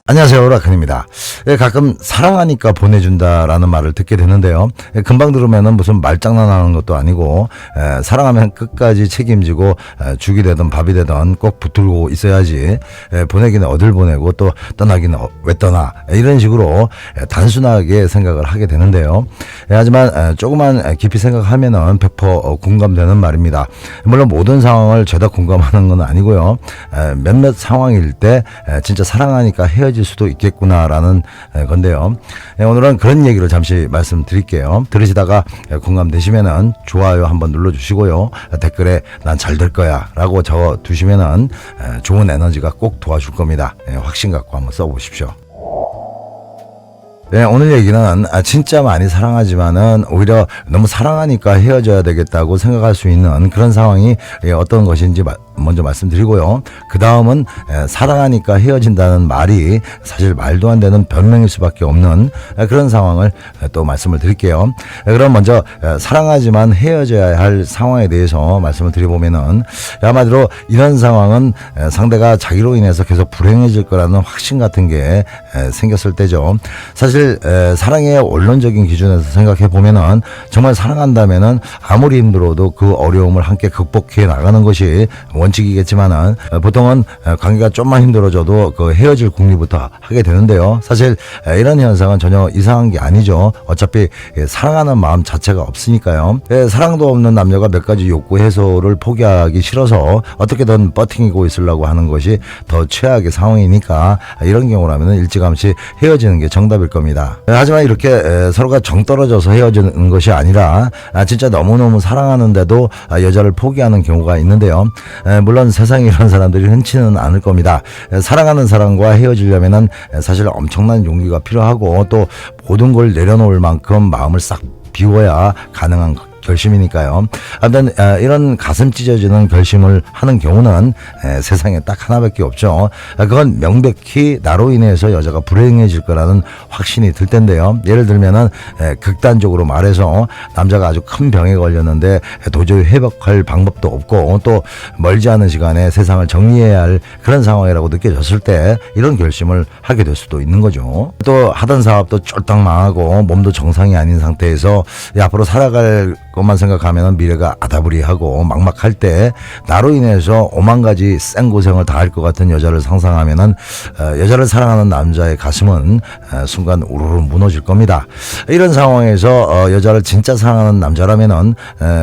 안녕하세요, 라큰입니다. 가끔 사랑하니까 보내준다라는 말을 듣게 되는데요. 금방 들으면은 무슨 말장난하는 것도 아니고 사랑하면 끝까지 책임지고 죽이 되든 밥이 되든 꼭 붙들고 있어야지 보내기는 어딜 보내고 또 떠나기는 왜 떠나 이런 식으로 단순하게 생각을 하게 되는데요. 하지만 조금만 깊이 생각하면은 100% 공감되는 말입니다. 물론 모든 상황을 죄다 공감하는 건 아니고요. 몇몇 상황일 때 진짜 사랑하니까 헤어질 수도 있겠구나라는 건데요. 오늘은 그런 얘기를 잠시 말씀드릴게요. 들으시다가 공감되시면은 좋아요 한번 눌러주시고요. 댓글에 난 잘 될 거야 라고 적어두시면은 좋은 에너지가 꼭 도와줄 겁니다. 확신 갖고 한번 써보십시오. 오늘 얘기는 진짜 많이 사랑하지만은 오히려 너무 사랑하니까 헤어져야 되겠다고 생각할 수 있는 그런 상황이 어떤 것인지 먼저 말씀드리고요. 그 다음은 사랑하니까 헤어진다는 말이 사실 말도 안 되는 변명일 수밖에 없는 그런 상황을 또 말씀을 드릴게요. 그럼 먼저 사랑하지만 헤어져야 할 상황에 대해서 말씀을 드려보면은 한마디로 이런 상황은 상대가 자기로 인해서 계속 불행해질 거라는 확신 같은 게 생겼을 때죠. 사실 사랑의 원론적인 기준에서 생각해 보면은 정말 사랑한다면은 아무리 힘들어도 그 어려움을 함께 극복해 나가는 것이 원칙이겠지만은 보통은 관계가 좀만 힘들어져도 그 헤어질 궁리부터 하게 되는데요. 사실 이런 현상은 전혀 이상한 게 아니죠. 어차피 사랑하는 마음 자체가 없으니까요. 사랑도 없는 남녀가 몇 가지 욕구 해소를 포기하기 싫어서 어떻게든 버팅이고 있으려고 하는 것이 더 최악의 상황이니까 이런 경우라면 일찌감치 헤어지는 게 정답일 겁니다. 하지만 이렇게 서로가 정 떨어져서 헤어지는 것이 아니라 진짜 너무너무 사랑하는데도 여자를 포기하는 경우가 있는데요. 물론 세상에 이런 사람들이 흔치는 않을 겁니다. 사랑하는 사람과 헤어지려면은 사실 엄청난 용기가 필요하고 또 모든 걸 내려놓을 만큼 마음을 싹 비워야 가능한 결심이니까요. 아무튼 이런 가슴 찢어지는 결심을 하는 경우는 세상에 딱 하나밖에 없죠. 그건 명백히 나로 인해서 여자가 불행해질 거라는 확신이 들 텐데요. 예를 들면은 극단적으로 말해서 남자가 아주 큰 병에 걸렸는데 도저히 회복할 방법도 없고 또 멀지 않은 시간에 세상을 정리해야 할 그런 상황이라고 느껴졌을 때 이런 결심을 하게 될 수도 있는 거죠. 또 하던 사업도 쫄딱 망하고 몸도 정상이 아닌 상태에서 앞으로 살아갈 것만 생각하면 미래가 아다부리하고 막막할 때 나로 인해서 오만 가지 생고생을 다 할 것 같은 여자를 상상하면은 여자를 사랑하는 남자의 가슴은 순간 우르르 무너질 겁니다. 이런 상황에서 여자를 진짜 사랑하는 남자라면은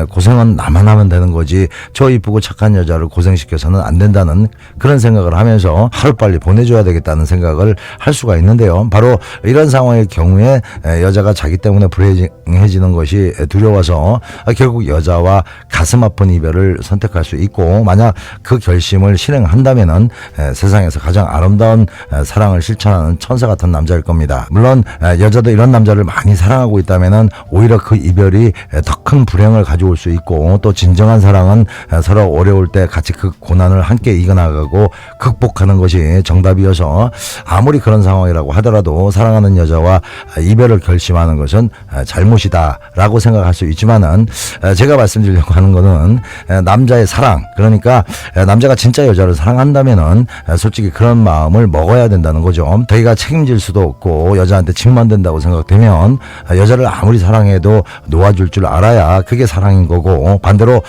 고생은 나만 하면 되는 거지 저 이쁘고 착한 여자를 고생시켜서는 안 된다는 그런 생각을 하면서 하루빨리 보내줘야 되겠다는 생각을 할 수가 있는데요. 바로 이런 상황의 경우에 여자가 자기 때문에 불행해지는 것이 두려워서 결국 여자와 가슴 아픈 이별을 선택할 수 있고 만약 그 결심을 실행한다면은 세상에서 가장 아름다운 사랑을 실천하는 천사 같은 남자일 겁니다. 물론 여자도 이런 남자를 많이 사랑하고 있다면은 오히려 그 이별이 더 큰 불행을 가져올 수 있고 또 진정한 사랑은 서로 어려울 때 같이 그 고난을 함께 이겨나가고 극복하는 것이 정답이어서 아무리 그런 상황이라고 하더라도 사랑하는 여자와 이별을 결심하는 것은 잘못이다라고 생각할 수 있지만은 제가 말씀드리려고 하는 거는 남자의 사랑, 그러니까 남자가 진짜 여자를 사랑한다면은 솔직히 그런 마음을 먹어야 된다는 거죠. 자기가 책임질 수도 없고 여자한테 짐만 된다고 생각되면 여자를 아무리 사랑해도 놓아줄 줄 알아야 그게 사랑인 거고 반대로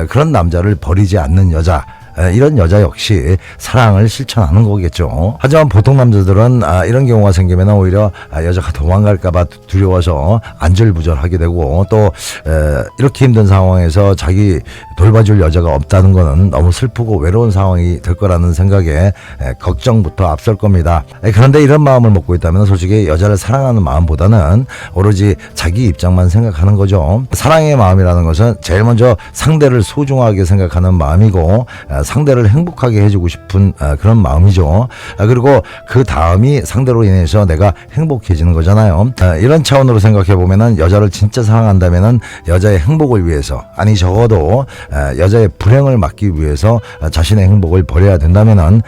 그런 남자를 버리지 않는 여자, 이런 여자 역시 사랑을 실천하는 거겠죠. 하지만 보통 남자들은 이런 경우가 생기면 오히려 여자가 도망갈까봐 두려워서 안절부절하게 되고 또 이렇게 힘든 상황에서 자기 돌봐줄 여자가 없다는 거는 너무 슬프고 외로운 상황이 될 거라는 생각에 걱정부터 앞설 겁니다. 그런데 이런 마음을 먹고 있다면 솔직히 여자를 사랑하는 마음보다는 오로지 자기 입장만 생각하는 거죠. 사랑의 마음이라는 것은 제일 먼저 상대를 소중하게 생각하는 마음이고 상대를 행복하게 해주고 싶은 그런 마음이죠. 그리고 그 다음이 상대로 인해서 내가 행복해지는 거잖아요. 이런 차원으로 생각해 보면은 여자를 진짜 사랑한다면은 여자의 행복을 위해서 아니 적어도 여자의 불행을 막기 위해서 자신의 행복을 버려야 된다면은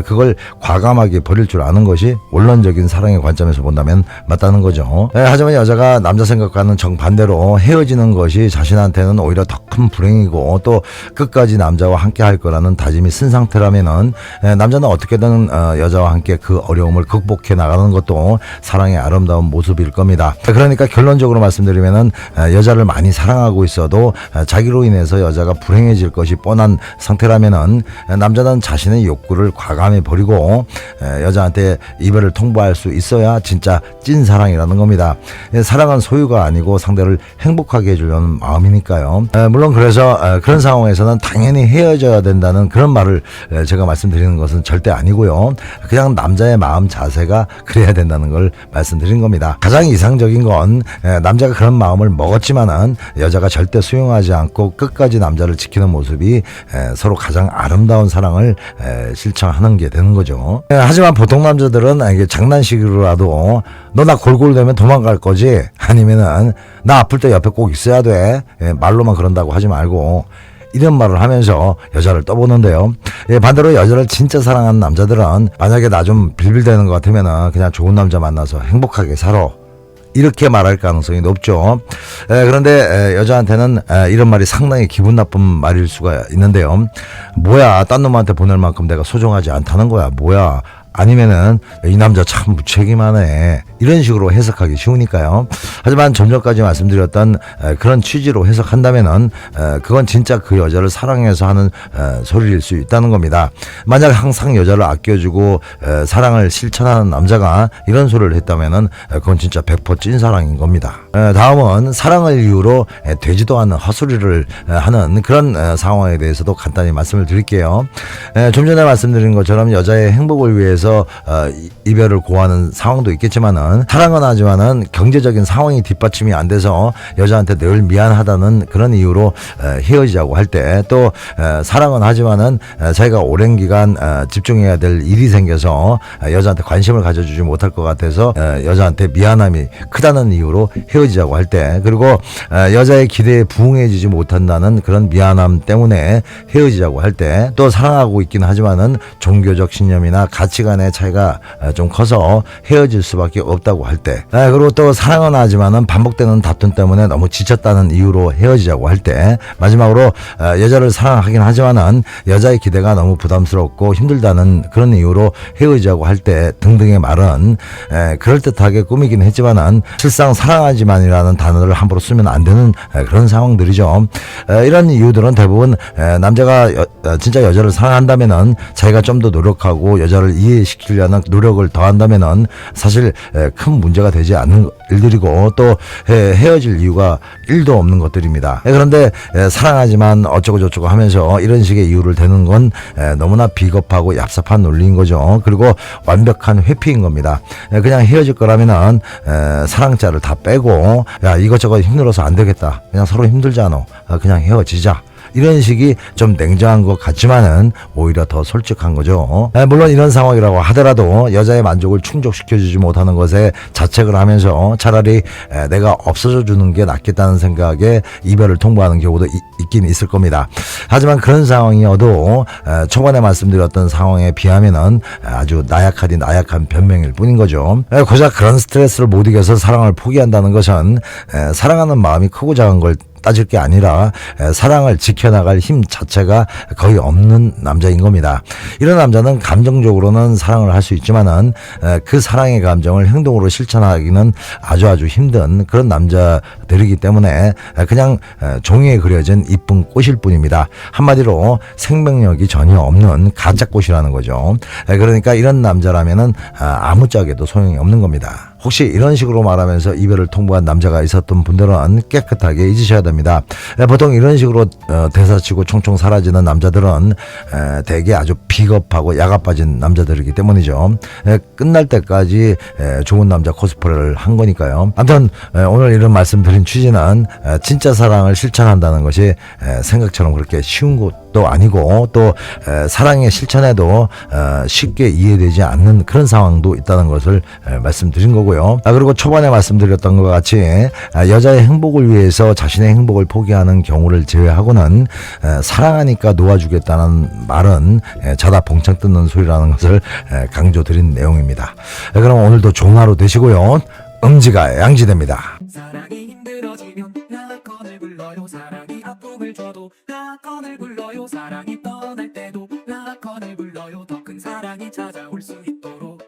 그걸 과감하게 버릴 줄 아는 것이 원론적인 사랑의 관점에서 본다면 맞다는 거죠. 하지만 여자가 남자 생각과는 정반대로 헤어지는 것이 자신한테는 오히려 더 큰 불행이고 또 끝까지 남자와 함께 할 거라는 다짐이 쓴 상태라면은 남자는 어떻게든 여자와 함께 그 어려움을 극복해 나가는 것도 사랑의 아름다운 모습일 겁니다. 그러니까 결론적으로 말씀드리면은 여자를 많이 사랑하고 있어도 자기로 인해서 여자가 불행해질 것이 뻔한 상태라면은 남자는 자신의 욕구를 과감히 버리고 여자한테 이별을 통보할 수 있어야 진짜 찐 사랑이라는 겁니다. 사랑은 소유가 아니고 상대를 행복하게 해주려는 마음이니까요. 물론 그래서 그런 상황에서는 당연히 헤어져야 된다는 그런 말을 제가 말씀드리는 것은 절대 아니고요. 그냥 남자의 마음 자세가 그래야 된다는 걸 말씀드린 겁니다. 가장 이상적인 건 남자가 그런 마음을 먹었지만은 여자가 절대 수용하지 않고 끝까지 남자를 지키는 모습이 서로 가장 아름다운 사랑을 실천하는 게 되는 거죠. 하지만 보통 남자들은 이게 장난식으로라도 너 나 골골대면 도망갈 거지? 아니면은 나 아플 때 옆에 꼭 있어야 돼? 말로만 그런다고 하지 말고 이런 말을 하면서 여자를 떠보는데요. 반대로 여자를 진짜 사랑하는 남자들은 만약에 나 좀 빌빌대는 것 같으면은 그냥 좋은 남자 만나서 행복하게 살아. 이렇게 말할 가능성이 높죠. 그런데 여자한테는 이런 말이 상당히 기분 나쁜 말일 수가 있는데요. 뭐야, 딴 놈한테 보낼 만큼 내가 소중하지 않다는 거야. 뭐야. 아니면은 이 남자 참 무책임하네, 이런 식으로 해석하기 쉬우니까요. 하지만 좀 전까지 말씀드렸던 그런 취지로 해석한다면은 그건 진짜 그 여자를 사랑해서 하는 소리일 수 있다는 겁니다. 만약 항상 여자를 아껴주고 사랑을 실천하는 남자가 이런 소리를 했다면은 그건 진짜 100% 찐사랑인 겁니다. 다음은 사랑을 이유로 되지도 않는 헛소리를 하는 그런 상황에 대해서도 간단히 말씀을 드릴게요. 좀 전에 말씀드린 것처럼 여자의 행복을 위해서 이별을 고하는 상황도 있겠지만은, 사랑은 하지만은 경제적인 상황이 뒷받침이 안 돼서 여자한테 늘 미안하다는 그런 이유로 헤어지자고 할 때, 또 사랑은 하지만은 자기가 오랜 기간 집중해야 될 일이 생겨서 여자한테 관심을 가져주지 못할 것 같아서 여자한테 미안함이 크다는 이유로 헤어지자고 할 때, 그리고 여자의 기대에 부응해지지 못한다는 그런 미안함 때문에 헤어지자고 할 때, 또 사랑하고 있긴 하지만은 종교적 신념이나 가치관의 차이가 좀 커서 헤어질 수밖에 없다고 할 때, 그리고 또 사랑은 하지만은 반복되는 다툼 때문에 너무 지쳤다는 이유로 헤어지자고 할 때, 마지막으로 여자를 사랑하긴 하지만은 여자의 기대가 너무 부담스럽고 힘들다는 그런 이유로 헤어지자고 할 때 등등의 말은 그럴듯하게 꾸미긴 했지만은 실상 사랑하지만이라는 단어를 함부로 쓰면 안 되는 그런 상황들이죠. 이런 이유들은 대부분 남자가 진짜 여자를 사랑한다면은 자기가 좀 더 노력하고 여자를 이해시키려는 노력을 더한다면은 사실 큰 문제가 되지 않는 일들이고, 또 헤어질 이유가 1도 없는 것들입니다. 그런데 사랑하지만 어쩌고 저쩌고 하면서 이런 식의 이유를 대는 건 너무나 비겁하고 얍삽한 논리인 거죠. 그리고 완벽한 회피인 겁니다. 그냥 헤어질 거라면은 사랑자를 다 빼고, 야 이것저것 힘들어서 안 되겠다, 그냥 서로 힘들잖아, 그냥 헤어지자, 이런 식이 좀 냉정한 것 같지만은 오히려 더 솔직한 거죠. 물론 이런 상황이라고 하더라도 여자의 만족을 충족시켜주지 못하는 것에 자책을 하면서 차라리 내가 없어져 주는 게 낫겠다는 생각에 이별을 통보하는 경우도 있긴 있을 겁니다. 하지만 그런 상황이어도 초반에 말씀드렸던 상황에 비하면은 아주 나약하디 나약한 변명일 뿐인 거죠. 고작 그런 스트레스를 못 이겨서 사랑을 포기한다는 것은 사랑하는 마음이 크고 작은 걸 따질 게 아니라 사랑을 지켜나갈 힘 자체가 거의 없는 남자인 겁니다. 이런 남자는 감정적으로는 사랑을 할 수 있지만은 그 사랑의 감정을 행동으로 실천하기는 아주 힘든 그런 남자들이기 때문에 그냥 종이에 그려진 이쁜 꽃일 뿐입니다. 한마디로 생명력이 전혀 없는 가짜 꽃이라는 거죠. 그러니까 이런 남자라면은 아무짝에도 소용이 없는 겁니다. 혹시 이런 식으로 말하면서 이별을 통보한 남자가 있었던 분들은 깨끗하게 잊으셔야 됩니다. 보통 이런 식으로 대사치고 총총 사라지는 남자들은 대개 아주 비겁하고 야가 빠진 남자들이기 때문이죠. 끝날 때까지 좋은 남자 코스프레를 한 거니까요. 아무튼 오늘 이런 말씀 드린 취지는 진짜 사랑을 실천한다는 것이 생각처럼 그렇게 쉬운 것도 아니고, 또 사랑의 실천에도 쉽게 이해되지 않는 그런 상황도 있다는 것을 말씀드린 거고요. 그리고 초반에 말씀드렸던 것 같이 여자의 행복을 위해서 자신의 행복을 포기하는 경우를 제외하고는 사랑하니까 놓아주겠다는 말은 자다 봉창 뜯는 소리라는 것을 강조드린 내용입니다. 그럼 오늘도 좋은 하루 되시고요. 음지가 양지됩니다. 사랑이 힘들어지면 연락건을 불러요. 사랑이 아픔을 힘을 줘도 라건을 불러요. 사랑이 떠날 때도 라건을 불러요. 더 큰 사랑이 찾아올 수 있도록